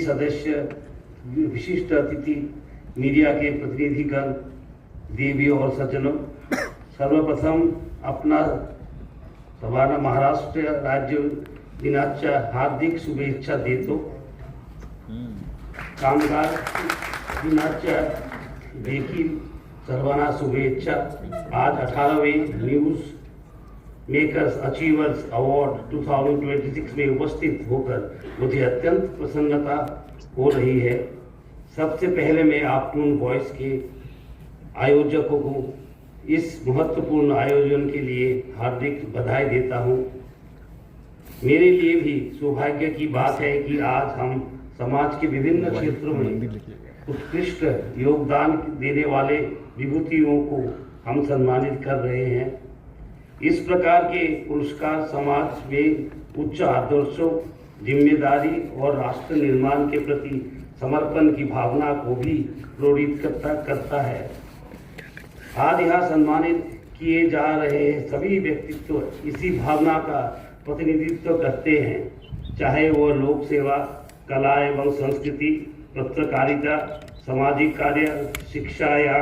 सदस्य, विशिष्ट अतिथि, मीडिया के प्रतिनिधिगण, देवी और सज्जनों, सर्वप्रथम अपना सवाना महाराष्ट्र राज्य दिनाच्या हार्दिक शुभेच्छा देतो. कामगार दिनाच्या देखील सर्वांना शुभेच्छा. आज 18वें न्यूज मेकर्स अचीवर्स अवार्ड 2026 में उपस्थित होकर मुझे अत्यंत प्रसन्नता हो रही है. सबसे पहले मैं आफ्टरनून वॉइस के आयोजकों को इस महत्वपूर्ण आयोजन के लिए हार्दिक बधाई देता हूं. मेरे लिए भी सौभाग्य की बात है कि आज हम समाज के विभिन्न क्षेत्रों में उत्कृष्ट योगदान देने वाले विभूतियों को हम सम्मानित कर रहे हैं. इस प्रकार के पुरस्कार समाज में उच्च आदर्शों, जिम्मेदारी और राष्ट्र निर्माण के प्रति समर्पण की भावना को भी प्रेरित करता है. आज यहाँ सम्मानित किए जा रहे सभी व्यक्तित्व इसी भावना का प्रतिनिधित्व करते हैं, चाहे वो लोक सेवा, कला एवं संस्कृति, पत्रकारिता, सामाजिक कार्य, शिक्षा या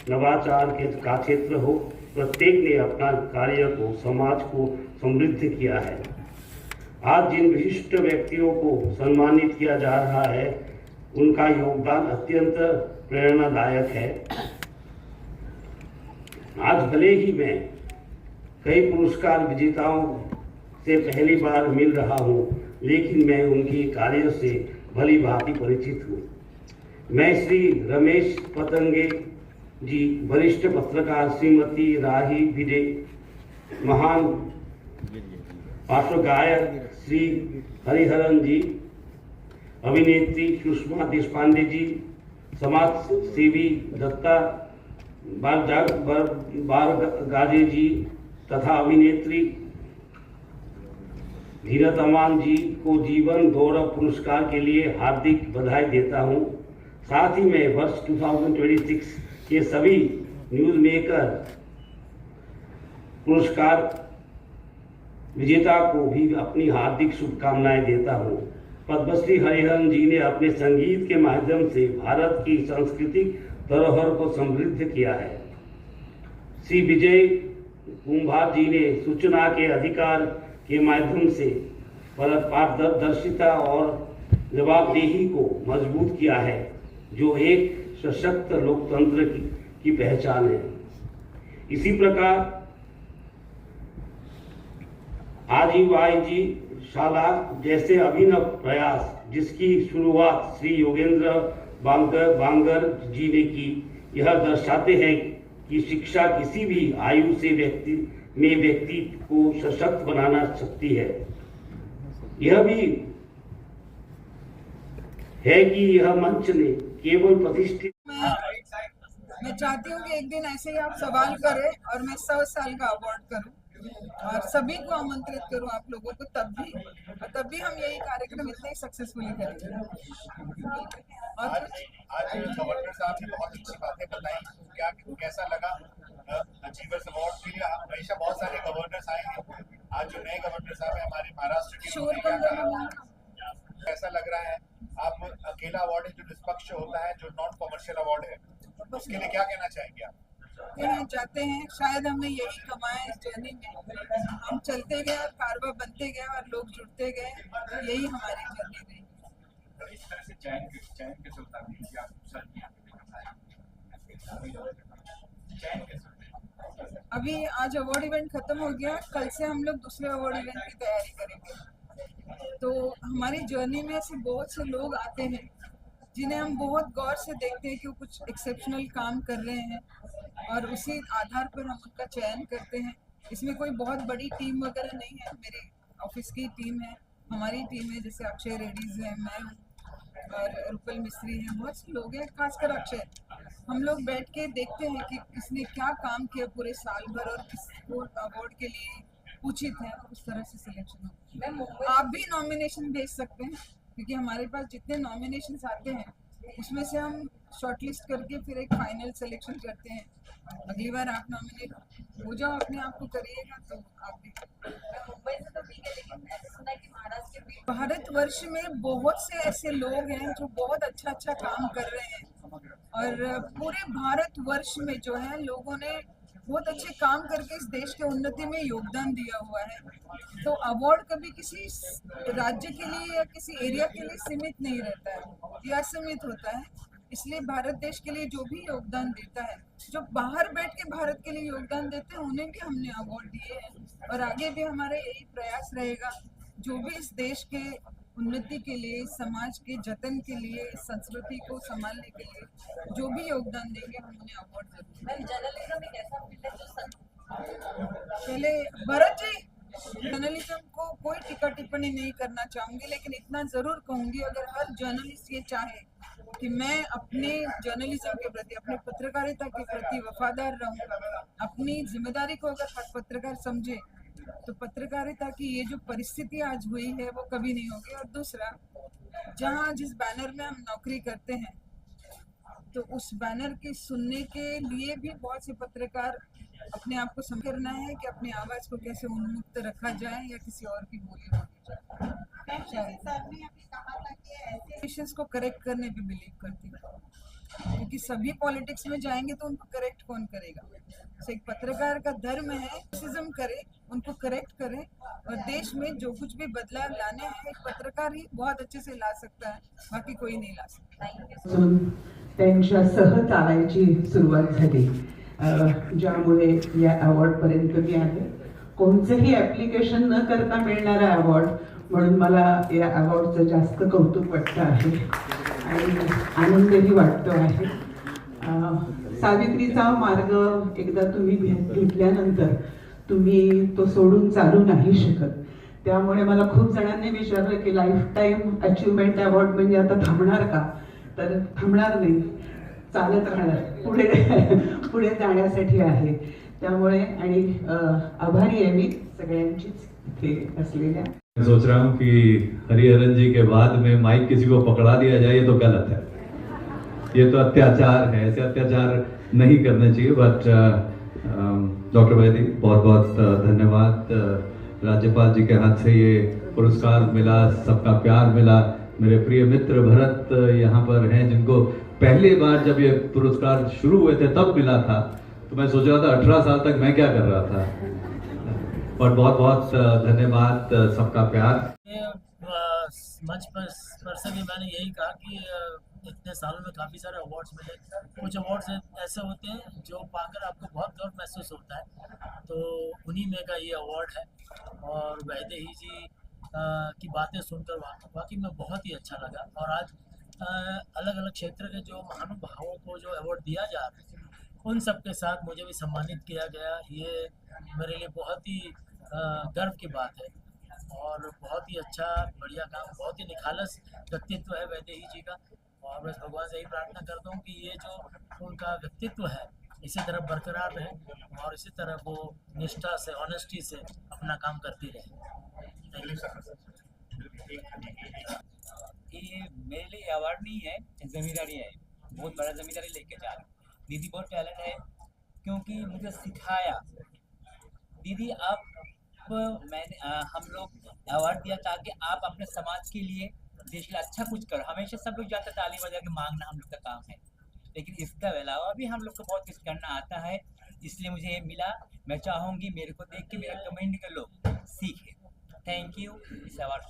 नवाचार का क्षेत्र हो. प्रत्येक ने अपना कार्य को, समाज को समृद्ध किया है. आज जिन विशिष्ट व्यक्तियों को सम्मानित किया जा रहा है, उनका योगदान अत्यंत प्रेरणादायक है. आज भले ही मैं कई पुरस्कार विजेताओं से पहली बार मिल रहा हूं, लेकिन मैं उनके कार्य से भली भांति परिचित हूं. मैं श्री रमेश पतंगे जी, वरिष्ठ पत्रकार श्रीमती राही भिडे, महान पार्श्व गायक श्री हरिहरन जी, अभिनेत्री सुषमा देशपांडे जी, समाज सेवी दत्ता बारगाजे जी तथा अभिनेत्री धीरत अमान जी को जीवन गौरव पुरस्कार के लिए हार्दिक बधाई देता हूं. साथ ही मैं वर्ष 2026 के सभी न्यूज मेकर पुरस्कार विजेता को भी अपनी हार्दिक शुभकामनाएं देता हूं. पद्मश्री हरिहरन जी ने अपने संगीत के माध्यम से भारत की सांस्कृतिक धरोहर को समृद्ध किया है. श्री विजय कुंभार जी ने सूचना के अधिकार के माध्यम से पारदर्शिता और जवाबदेही को मजबूत किया है, जो एक सशक्त लोकतंत्र की पहचान है. इसी प्रकार आजीवाईजी शाला जैसे अभिनव प्रयास, जिसकी शुरुआत श्री योगेंद्र बांगर जी ने की, यह दर्शाते हैं कि शिक्षा किसी भी आयु से व्यक्ति को सशक्त बनाना सकती है. यह भी है कि यह मंच ने केवल प्रतिष्ठित. मैं चाहती हूँ कि एक दिन ऐसे ही आप सवाल करें और मैं 100 साल का अवार्ड करूँ और सभी को आमंत्रित करूँ, आप लोगों को, तब भी हम यही कार्यक्रम इतने ही सक्सेसफुली करेंगे. और आज गवर्नर साहब ने बहुत अच्छी बातें बताई. क्या कैसा लगा अचीवर्स अवार्ड के लिए? हमेशा बहुत सारे गवर्नर्स आए हैं, आज जो नए गवर्नर साहब है हमारे महाराष्ट्र के, कैसा लग रहा है? आप अकेला अवार्ड है जो निष्पक्ष होता है, जो नॉन कमर्शियल अवार्ड है, उसके लिए क्या कहना चाहेंगे आप? कहना चाहते हैं शायद हमने यही कमाया इस जर्नी में. हम चलते गए और कारवा बनते गए और लोग जुड़ते गए, यही हमारी जर्नी रही. इस तरह से चयन कैसे होता है? अभी आज अवार्ड इवेंट खत्म हो गया, कल से हम लोग दूसरे अवार्ड इवेंट की तैयारी करेंगे. तो हमारी जर्नी में ऐसे बहुत से लोग आते हैं जिन्हें हम बहुत गौर से देखते हैं कि वो कुछ एक्सेप्शनल काम कर रहे हैं और उसी आधार पर हम उनका चयन करते हैं. इसमें कोई बहुत बड़ी टीम वगैरह नहीं है, मेरे ऑफिस की टीम है, हमारी टीम है, जैसे अक्षय रेड्डीज है, मैं हूँ और रुपल मिस्त्री है, बहुत से लोग हैं, खासकर अक्षय. हम लोग बैठ के देखते हैं कि किसने क्या काम किया पूरे साल भर और किसको अवार्ड के लिए उचित है, उस तरह से सिलेक्शन होता है. आप भी नॉमिनेशन भेज सकते हैं, क्योंकि हमारे पास जितने नॉमिनेशंस आते हैं उसमें से हम शॉर्टलिस्ट करके फिर एक फाइनल सिलेक्शन करते हैं। अगली बार आप नॉमिनेट हो जाओ, अपने आप को करिएगा तो आप भी। मुंबई से तो ठीक है, लेकिन ऐसा सुना है कि महाराष्ट्र के भी भारतवर्ष में बहुत से ऐसे लोग हैं जो बहुत अच्छा काम कर रहे हैं और पूरे भारतवर्ष में जो है लोगों ने बहुत अच्छे काम करके इस देश के उन्नति में योगदान दिया हुआ है। तो अवार्ड कभी किसी राज्य के लिए या किसी एरिया के लिए सीमित नहीं रहता है, या असीमित होता है। इसलिए भारत देश के लिए जो भी योगदान देता है, जो बाहर बैठ के भारत के लिए योगदान देते हैं, उन्हें भी हमने अवार्ड दिए हैं और आगे भी हमारा यही प्रयास रहेगा। जो भी इस देश के उन्नति के लिए, समाज के जतन के लिए, संस्कृति को संभालने के लिए जो भी योगदान देंगे, हम उन्हें अवार्ड जरूर। मैम जर्नलिज्म एक ऐसा फील्ड है जो पहले भरत जी, जर्नलिज्म को कोई टीका टिप्पणी नहीं करना चाहूंगी, लेकिन इतना जरूर कहूंगी, अगर हर जर्नलिस्ट ये चाहे कि मैं अपने जर्नलिज्म के प्रति, अपने पत्रकारिता के प्रति वफादार रहूं, अपनी जिम्मेदारी को अगर हर पत्रकार समझे, तो पत्रकारिता की ये जो परिस्थिति आज हुई है वो कभी नहीं होगी। और दूसरा, जहाँ जिस बैनर में हम नौकरी करते हैं, तो उस बैनर के सुनने के लिए भी बहुत से पत्रकार अपने आप को समझ करना है कि अपनी आवाज को कैसे उन्मुक्त रखा जाए या किसी और की बोली को करेक्ट करने पे बिलीव करती हूँ, क्योंकि सभी पॉलिटिक्स में जाएंगे तो उनको करेक्ट कौन करेगा। तो एक पत्रकार का धर्म है क्रिटिसिज्म करे, उनको करेक्ट करे, और देश में जो कुछ भी बदलाव लाने हैं एक पत्रकार ही बहुत अच्छे से ला सकता है, बाकी कोई नहीं ला सकता। त्यांच्या सह चालायची सुरुवात झाली, ज्यामुळे या अवॉर्ड पर्यंत मी आले। कोणतेही ऍप्लिकेशन न करता मिळणारा अवॉर्ड, म्हणून मला या अवॉर्डचं जास्त कौतुक वाटतं आहे आणि आनंदही वाटतो आहे। सावित्रीचा मार्ग एकदा तुम्ही घेतल्यानंतर तुम्ही तो सोडून चालू नाही शकत। त्यामुळे मला खूप जणांनी विचारलं की लाईफ टाईम अचीवमेंट अवॉर्ड म्हणजे आता थांबणार का? तर थांबणार नाही, चालत राहणार, पुढे जाण्यासाठी आहे। त्यामुळे आणि आभारी आहे मी सगळ्यांचीच इथे असलेल्या। मैं सोच रहा हूँ कि हरिहरन जी के बाद में माइक किसी को पकड़ा दिया जाए, ये तो गलत है, ये तो अत्याचार है, ऐसे अत्याचार नहीं करने चाहिए। बट डॉक्टर वैदी बहुत बहुत धन्यवाद। राज्यपाल जी के हाथ से ये पुरस्कार मिला, सबका प्यार मिला। मेरे प्रिय मित्र भरत यहाँ पर हैं, जिनको पहली बार जब ये पुरस्कार शुरू हुए थे तब मिला था, तो मैं सोच रहा था 18 साल तक मैं क्या कर रहा था। और बहुत बहुत धन्यवाद, सबका प्यार। मंच पर से भी मैंने यही कहा कि इतने सालों में काफ़ी सारे अवार्ड्स मिले। कुछ अवार्ड्स ऐसे होते हैं जो पाकर आपको बहुत गर्व महसूस होता है, तो उन्हीं में का ये अवार्ड है। और वैदेही जी की बातें सुनकर वाकई में बहुत ही अच्छा लगा। और आज अलग अलग क्षेत्र के जो महानुभावों को जो अवार्ड दिया जा रहा है, उन सब के साथ मुझे भी सम्मानित किया गया। ये मेरे लिए बहुत ही गर्व की बात है और बहुत ही अच्छा बढ़िया काम, बहुत ही निखालस व्यक्तित्व है वैदेही जी का। और बस भगवान से यही प्रार्थना करता हूँ कि ये जो उनका व्यक्तित्व है इसी तरह बरकरार रहे और इसी तरह वो निष्ठा से, ऑनेस्टी से अपना काम करती रहे। ये मेरे लिए अवार्ड नहीं है, जिम्मेदारी है, बहुत बड़ा जिम्मेदारी लेके जा रहा हूँ। दीदी बहुत टैलेंट है, क्योंकि मुझे सिखाया दीदी आप मैंने हम लोग अवार्ड दिया ताकि आप अपने समाज के लिए, देश के लिए अच्छा कुछ करो। हमेशा सब लोग जाते ताली बजा के मांगना हम लोग का काम है, लेकिन इसके अलावा भी हम लोग को बहुत कुछ करना आता है। इसलिए मुझे ये मिला। मैं चाहूँगी मेरे को देख के मेरा कमेंट के लोग सीखे। थैंक यू इस अवार्ड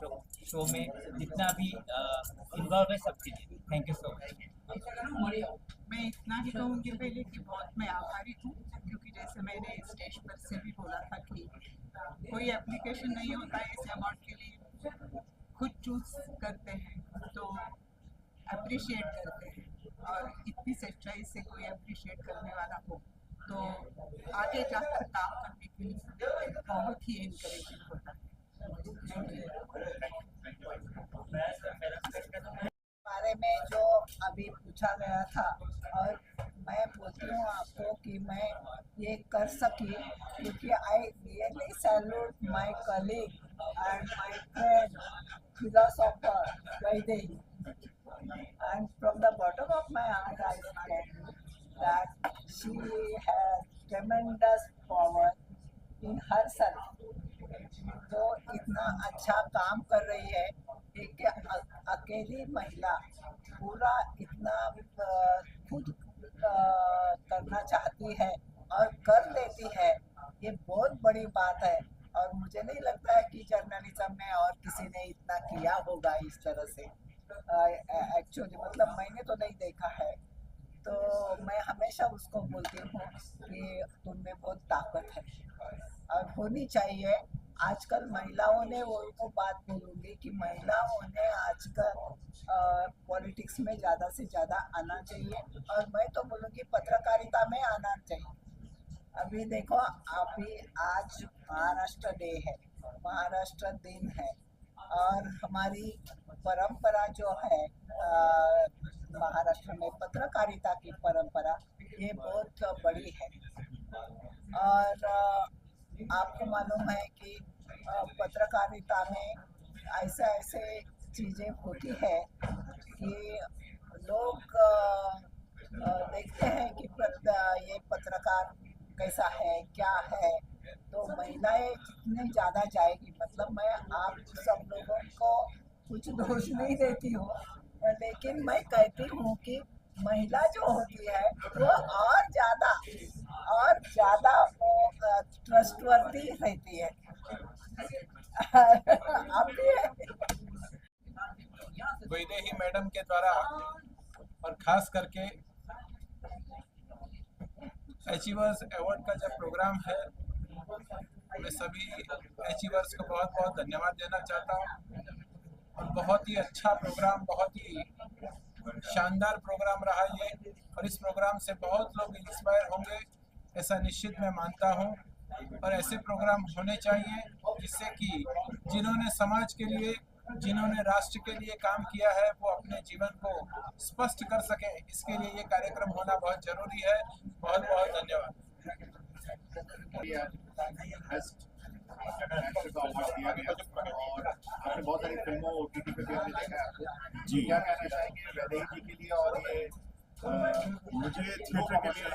शो में जितना भी इन्वॉल्व है सबके लिए। Thank you so much. मैं इतना ही कहूँगी पहले कि बहुत मैं आभारी हूँ, क्योंकि जैसे मैंने स्टेज पर से भी बोला था कि कोई एप्लीकेशन नहीं होता है इस अवार्ड के लिए, खुद चूज करते हैं तो अप्रिशिएट करते हैं। और इतनी सच्चाई से कोई अप्रिशिएट करने वाला हो तो आगे जाकर काम करने के लिए बहुत ही इनकरेजिंग होता है। बारे में जो अभी पूछा गया था, और मैं बोलती हूँ आपको कि मैं ये कर सकी क्योंकि I really salute my colleague and my friend philosopher Vaidehi, and from the my heart I stand that she has tremendous power in herself. तो इतना अच्छा काम कर रही है, एक अकेली महिला पूरा इतना खुद करना चाहती है और कर लेती है, ये बहुत बड़ी बात है। और मुझे नहीं लगता है कि जर्नलिज्म में और किसी ने इतना किया होगा इस तरह से। एक्चुअली मतलब मैंने तो नहीं देखा है, तो मैं हमेशा उसको बोलती हूँ कि तुम में बहुत ताकत है और होनी चाहिए। आजकल महिलाओं ने वो बात बोलूँगी कि महिलाओं ने आजकल पॉलिटिक्स में ज़्यादा से ज़्यादा आना चाहिए, और मैं तो बोलूँगी पत्रकारिता में आना चाहिए। अभी देखो, अभी आज महाराष्ट्र डे है, महाराष्ट्र दिन है, और हमारी परंपरा जो है महाराष्ट्र में पत्रकारिता की परंपरा, ये बहुत बड़ी है। और आपको मालूम है कि पत्रकारिता में ऐसे चीज़ें होती है कि लोग देखते हैं कि ये पत्रकार कैसा है, क्या है, तो महिलाएं जितनी ज़्यादा जाएगी, मतलब मैं आप सब लोगों को कुछ दोष नहीं देती हूँ, लेकिन मैं कहती हूँ कि महिला जो होती है वो और ज़्यादा वो ट्रस्टवर्दी रहती है। आप भी वैदेही मैडम के द्वारा और खास करके अचीवर्स अवार्ड का जब प्रोग्राम है, मैं सभी अचीवर्स को बहुत बहुत धन्यवाद देना चाहता हूँ। और बहुत ही अच्छा प्रोग्राम, बहुत ही शानदार प्रोग्राम रहा ये, और इस प्रोग्राम से बहुत लोग इंस्पायर होंगे ऐसा निश्चित मैं मानता हूँ। और ऐसे प्रोग्राम होने चाहिए जिससे कि जिन्होंने समाज के लिए, जिन्होंने राष्ट्र के लिए काम किया है, वो अपने जीवन को स्पष्ट कर सके। इसके लिए ये कार्यक्रम होना बहुत जरूरी है। बहुत बहुत धन्यवाद। और आपने बहुत सारी फिल्मों OTT पे भी हमने देखा है आपको जी, क्या कहना चाहेंगे वैदेही जी के लिए? और ये मुझे थिएटर के लिए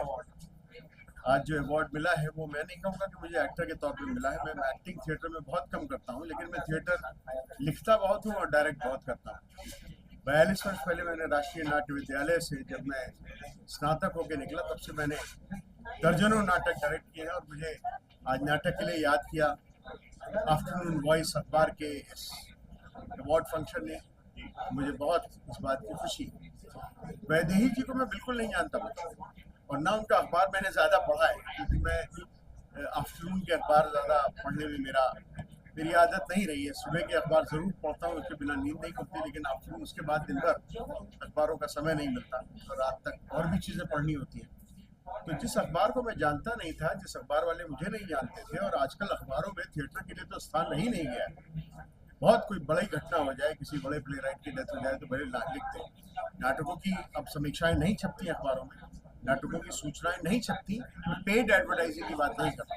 आज जो अवार्ड मिला है वो मैं नहीं कहूँगा कि मुझे एक्टर के तौर पे मिला है। मैं एक्टिंग थिएटर में बहुत कम करता हूँ, लेकिन मैं थिएटर लिखता बहुत हूँ और डायरेक्ट बहुत करता हूँ। 42 वर्ष पहले मैंने राष्ट्रीय नाट्य विद्यालय से जब मैं स्नातक होकर निकला, तब से मैंने दर्जनों नाटक डायरेक्ट किए हैं। और मुझे आज नाटक के लिए याद किया आफ्टरनून वॉइस अखबार के इस अवार्ड फंक्शन ने, मुझे बहुत इस बात की खुशी। वैदेही जी को मैं बिल्कुल नहीं जानता था, और ना उनका अखबार मैंने ज़्यादा पढ़ा है, क्योंकि मैं आफ्टरनून के अखबार ज़्यादा पढ़ने में मेरी आदत नहीं रही है। सुबह के अखबार ज़रूर पढ़ता हूँ, उसके बिना नींद नहीं खुलती, लेकिन आफ्टरनून उसके बाद दिन भर अखबारों का समय नहीं मिलता, और रात तक और भी चीज़ें पढ़नी होती हैं। तो जिस अखबार को मैं जानता नहीं था, जिस अखबार वाले मुझे नहीं जानते थे, और आजकल अखबारों में थिएटर के लिए तो स्थान नहीं गया है। बहुत कोई बड़ी घटना हो जाए, किसी बड़े प्ले राइट की डेथ हो जाए, तो बड़े लिखते हैं। नाटकों की अब समीक्षाएं नहीं छपती अखबारों में, नाटकों की सूचनाएं नहीं छपती। पेड एडवर्टाइजिंग की बात नहीं करता,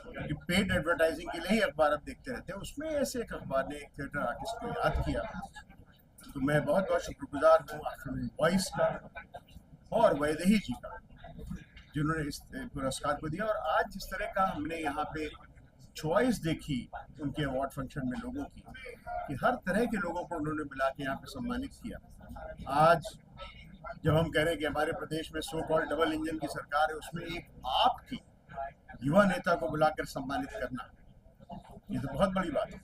क्योंकि पेड एडवर्टाइजिंग के लिए ही अखबार अब देखते रहते हैं। उसमें ऐसे एक अखबार ने एक थिएटर आर्टिस्ट को याद किया, तो मैं बहुत बहुत शुक्रगुजार हूँ आफ्टरनून वॉइस का और वैदेही जी का, जिन्होंने इस पुरस्कार को दिया। और आज जिस तरह का हमने यहाँ पे चॉइस देखी उनके अवार्ड फंक्शन में लोगों की, कि हर तरह के लोगों को उन्होंने मिला के यहाँ पे सम्मानित किया। आज जब हम कह रहे हैं कि हमारे प्रदेश में सो कॉल्ड डबल इंजन की सरकार है, उसमें एक आपकी युवा नेता को बुलाकर सम्मानित करना, ये तो बहुत बड़ी बात है।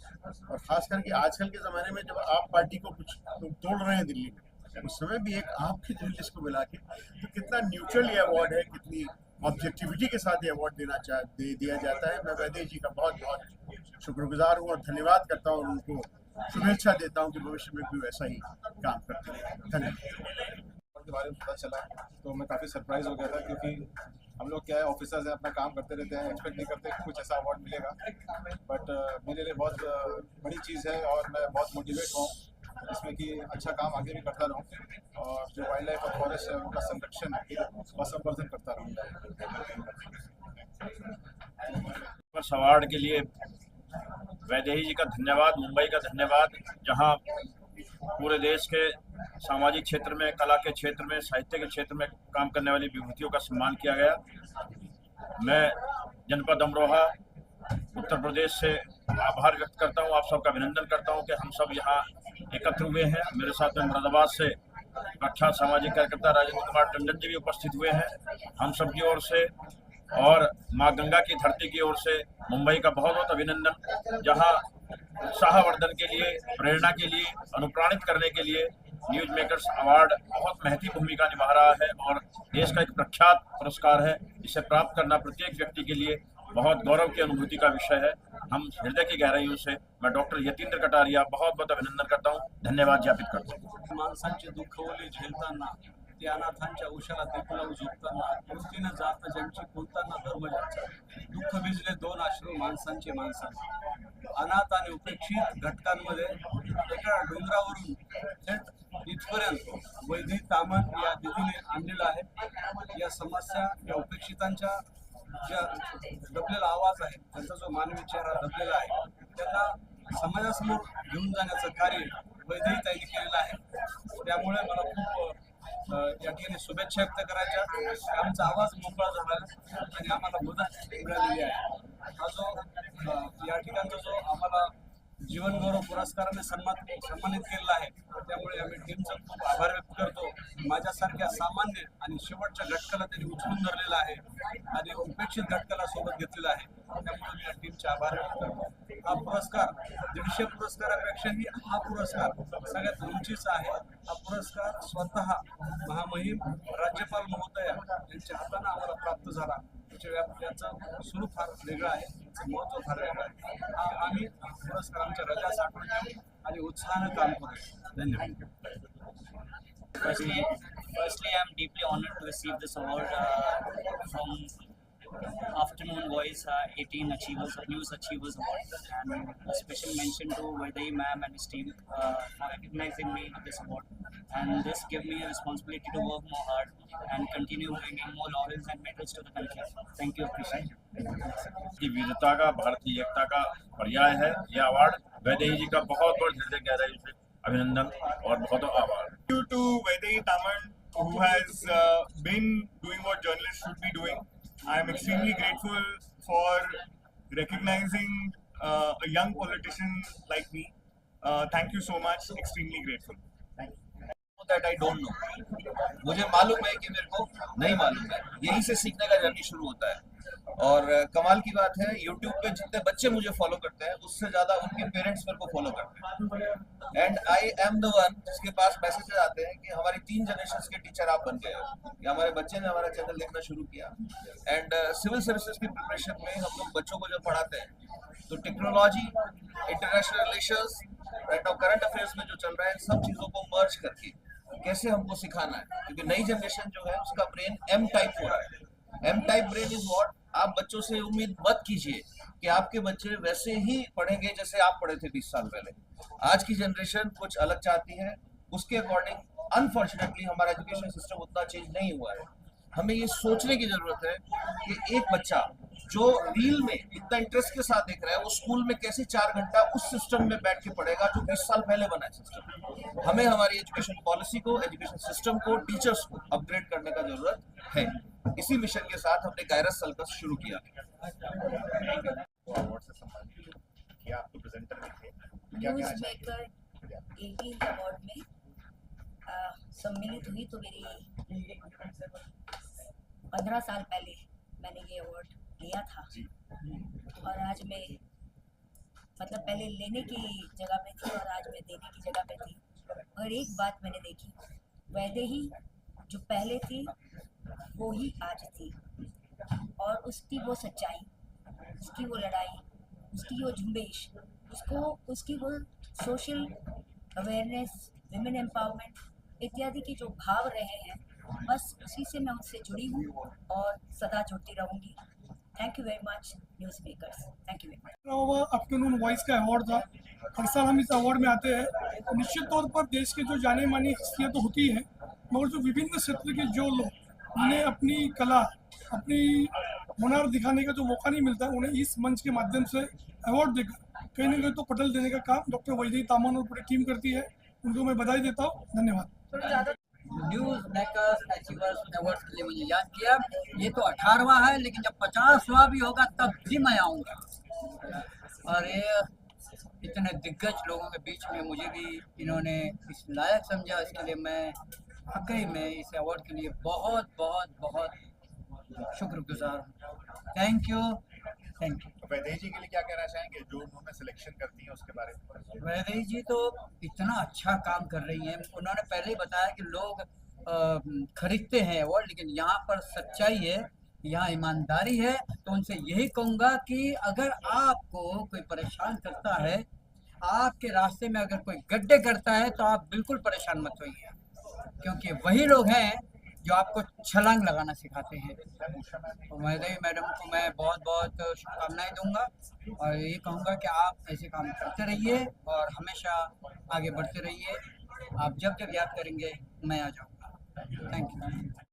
और खास करके आजकल के ज़माने में जब आप पार्टी को कुछ लोग तोड़ रहे हैं दिल्ली में, उस समय भी एक आपके जर्नलिस्ट को बुला के, तो कितना न्यूट्रल ये अवार्ड है, कितनी ऑब्जेक्टिविटी के साथ ये अवार्ड दिया जाता है। मैं वैदेही जी का बहुत बहुत शुक्रगुजार हूँ और धन्यवाद करता हूँ, और उनको शुभेच्छा देता हूँ कि भविष्य में भी वैसा ही काम करते रहें। धन्यवाद। के बारे में पता चला तो मैं काफ़ी सरप्राइज हो गया था, क्योंकि हम लोग क्या है, ऑफिसर्स हैं, अपना काम करते रहते हैं, एक्सपेक्ट नहीं करते कि कुछ ऐसा अवार्ड मिलेगा। बट मेरे लिए बहुत बड़ी चीज़ है, और मैं बहुत मोटिवेट हूँ इसमें कि अच्छा काम आगे भी करता रहूँ, और जो वाइल्ड लाइफ और फॉरेस्ट है उनका संरक्षण और संवर्धन करता रहूँ। इस अवार्ड के लिए वैदेही जी का धन्यवाद, मुंबई का धन्यवाद, जहाँ पूरे देश के सामाजिक क्षेत्र में, कला के क्षेत्र में, साहित्य के क्षेत्र में काम करने वाली विभूतियों का सम्मान किया गया। मैं जनपद अमरोहा उत्तर प्रदेश से आभार व्यक्त करता हूँ, आप सबका अभिनंदन करता हूँ कि हम सब यहाँ एकत्र हुए हैं। मेरे साथ में मुरादाबाद से प्रख्यात सामाजिक कार्यकर्ता राजेंद्र कुमार टंडन जी भी उपस्थित हुए हैं। हम सब की ओर से और माँ गंगा की धरती की ओर से मुंबई का बहुत बहुत अभिनंदन, जहाँ उत्साहवर्धन के लिए, प्रेरणा के लिए, अनुप्राणित करने के लिए न्यूज मेकर्स अवार्ड बहुत महत्वपूर्ण भूमिका निभा रहा है और देश का एक प्रख्यात पुरस्कार है। इसे प्राप्त करना प्रत्येक व्यक्ति के लिए बहुत गौरव की अनुभूति का विषय है। हम हृदय की गहराइयों से मैं डॉक्टर यतींद्र कटारिया बहुत बहुत अभिनंदन करता हूँ, धन्यवाद ज्ञापित करता हूँ। माणसांचे दुःख ओले झेलताना, ते अनाथांच्या उशाला देखलाव झोपताना, वृत्तीनं जात ज्यांची कोणताना धर्म ज्यांचा, दुःख भिजले दोन अश्रू माणसांचे माणसांचे। अनाथ आणि उपेक्षित घटकांमध्ये एका डोंगरावरून थेट इथपर्यंत वैद्य तामण या दिदीने आणलेलं आहे। या समस्या, या उपेक्षितांच्या ज्या दबलेला आवाज आहे, त्यांचा जो मानवी चेहरा दबलेला आहे, त्यांना समाजासमोर घेऊन जाण्याचं कार्य वैद्यताईने केलेलं आहे। त्यामुळे मला खूप या ठिकाणी शुभेच्छा व्यक्त करायच्या। आमचा आवाज मोकळा झाला आणि आम्हाला मदत मिळालेली आहे। हा जो या ठिकाणचा जो आम्हाला जीवन गौरव पुरस्काराने सन्मानित केलेला आहे, त्यामुळे आम्ही टीमचा खूप आभार व्यक्त करतो। माझ्यासारख्या सामान्य आणि शेवटच्या घटकाला त्यांनी उचलून धरलेला आहे आणि उपेक्षित घटकाला सोबत घेतलेला आहे, त्यामुळे मी या टीमचे आभार व्यक्त करतो। हा पुरस्कार 150 पुरस्कारापेक्षाही हा पुरस्कार सगळ्यात उंचीचा आहे। हा पुरस्कार स्वतः महामहिम राज्यपाल महोदया यांच्या हाताने आम्हाला प्राप्त झाला। याचं स्वरूप फार वेगळं आहे, याचं महत्त्व फार वेगळं आहे। आम्ही पुरस्कार आमच्या रजा साठवून घेऊ आणि उत्साहानं काम करू। धन्यवाद। Firstly, I am deeply honored to receive this award from Afternoon Voice 18 Achievers, News Achievers Award, and a special mention to Vaidai ma'am and his team for recognizing me with this award. And this gives me a responsibility to work more hard and continue bringing more laurels and medals to the country. Thank you, appreciate it. वीरता का, भारतीय एकता का पर्याय है यह award. Vaidehi जी का बहुत बहुत हृदय गहराई से अभिनंदन और बहुत बहुत आभार। Due to Vaidehi Taman, who has been doing what journalists should be doing, I am extremely grateful for recognizing a young politician like me. Thank you so much. Extremely grateful. That I don't know. मुझे मालूम है कि मेरे को नहीं मालूम है, यहीं से सीखने का जर्नी शुरू होता है। और कमाल की बात है, YouTube पे जितने बच्चे मुझे फॉलो करते हैं उससे ज्यादा उनके पेरेंट्स मेरे को फॉलो करते हैं। And I am the one जिसके पास मैसेजेस आते हैं कि हमारी 3 जनरेशन के टीचर आप बन गए हो, या हमारे बच्चे ने हमारा चैनल देखना शुरू किया। एंड सिविल सर्विसेज की प्रिपरेशन में हम लोग बच्चों को जब पढ़ाते हैं तो technology, international relations, right now current affairs में जो चल रहा है, इन सब चीजों को मर्ज करके कैसे हमको सिखाना है, क्योंकि नई जनरेशन जो है उसका ब्रेन M टाइप हो रहा है। M type brain is what. आप बच्चों से उम्मीद मत कीजिए कि आपके बच्चे वैसे ही पढ़ेंगे जैसे आप पढ़े थे 20 साल पहले। आज की जनरेशन कुछ अलग चाहती है, उसके अकॉर्डिंग अनफॉर्चुनेटली हमारा एजुकेशन सिस्टम उतना चेंज नहीं हुआ है। हमें ये सोचने की जरूरत है कि एक बच्चा जो रील में इतना इंटरेस्ट के साथ देख रहा है, वो स्कूल में कैसे 4 घंटा उस सिस्टम में बैठ के पढ़ेगा जो 20 साल पहले बना है सिस्टम। हमें हमारी एजुकेशन पॉलिसी को, एजुकेशन सिस्टम को, टीचर्स को अपग्रेड करने का जरूरत है। इसी मिशन के साथ हमने गायरस सर्कस शुरू किया। न्यूज मेकर 18 अवार्ड में सम्मिलित हुई तो मेरी 15 साल पहले मैंने ये अवार्ड लिया था, और आज मैं मतलब पहले लेने की जगह पे थी और आज मैं देने की जगह पे थी। और एक बात मैंने देखी, वैदेही जो पहले थी वो ही आज थी, और उसकी वो सच्चाई, उसकी वो लड़ाई, उसकी वो झुंबेश, उसकी वो सोशल अवेयरनेस, विमेन एम्पावरमेंट इत्यादि के जो भाव रहे हैं, बस उसी से मैं उनसे जुड़ी हूँ और सदा जुड़ती रहूँगी। Thank you very much news makers, thank you very much. Afternoon voice का अवार्ड था, हर साल हम इस अवार्ड में आते हैं। तो निश्चित तौर पर देश के जो जाने मानी हस्तियाँ तो होती है, मगर जो विभिन्न क्षेत्र के जो लोग, उन्हें अपनी कला, अपनी हुनर दिखाने का जो मौका नहीं मिलता, उन्हें इस मंच के माध्यम से अवार्ड देकर कहीं ना कहीं तो पटल देने का काम डॉक्टर वैदेही तामन और पूरी टीम करती है। उनको मैं बधाई देता हूँ। धन्यवाद। थोड़ा ज़्यादा न्यूज़ मेकर्स अचीवर्स अवार्ड्स के लिए मुझे याद किया। ये तो 18वां है, लेकिन जब 50वां भी होगा तब भी मैं आऊँगा। और ये इतने दिग्गज लोगों के बीच में मुझे भी इन्होंने इस लायक समझा, इसके लिए मैं वाकई में इस अवार्ड के लिए बहुत बहुत बहुत शुक्रगुजार हूँ। Thank you. वैदेही जी के लिए क्या कहना चाहेंगे, जो उन्होंने सिलेक्शन करती है उसके बारे में? वैदेही जी तो इतना अच्छा काम कर रही हैं। उन्होंने पहले ही बताया कि लोग खरीदते हैं अवार्ड, लेकिन यहाँ पर सच्चाई है, यहाँ ईमानदारी है। तो उनसे यही कहूँगा कि अगर आपको कोई परेशान करता है, आपके रास्ते में अगर कोई गड्ढे करता है, तो आप बिल्कुल परेशान मत होइए, क्योंकि वही लोग हैं जो आपको छलांग लगाना सिखाते हैं। वैदेही मैडम को मैं बहुत बहुत शुभकामनाएं दूंगा और ये कहूँगा कि आप ऐसे काम करते रहिए और हमेशा आगे बढ़ते रहिए। आप जब जब याद करेंगे मैं आ जाऊँगा। Thank you.